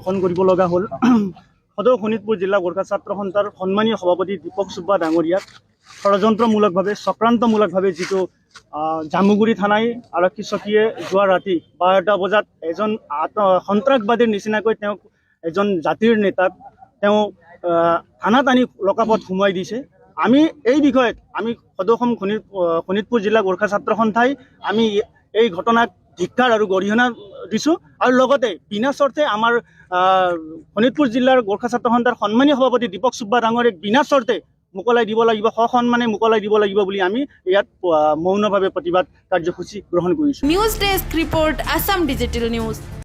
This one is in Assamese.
দৰ্শন কৰিব লগা হ'ল। সদৌ শোণিতপুৰ জিলা গোৰ্খা ছাত্ৰ সন্থাৰ সন্মানীয় সভাপতি দীপক চুব্বা ডাঙৰীয়াক ষড়যন্ত্ৰমূলকভাৱে চক্ৰান্তমূলকভাৱে যিটো জামুগুৰি থানাই আৰক্ষী চকীয়ে যোৱা ৰাতি 12টা বজাত এজন সন্ত্ৰাসবাদীৰ নিচিনাকৈ তেওঁক এজন জাতিৰ নেতাক তেওঁ থানাত আনি লকআপত সোমোৱাই দিছে। আমি এই বিষয়ত আমি সদৌ শোণিতপুৰ জিলা গোৰ্খা ছাত্ৰ সন্থাই আমি এই ঘটনাক ধিক্কাৰ আৰু গৰিহণা দিছোঁ আৰু লগতে বিনা স্বাৰ্থে আমাৰ শোণিতপুৰ জিলাৰ গোৰ্খা ছাত্ৰ সন্থাৰ সন্মানীয় সভাপতি দীপক চুব্বা ডাঙৰীয়াক বিনা স্বাৰ্থে মোকলাই দিব লাগিব, সসন্মানে মোকলাই দিব লাগিব বুলি আমি ইয়াত মৌনভাৱে প্ৰতিবাদ কাৰ্যসূচী গ্ৰহণ কৰিছোঁ। News desk report, Assam digital news.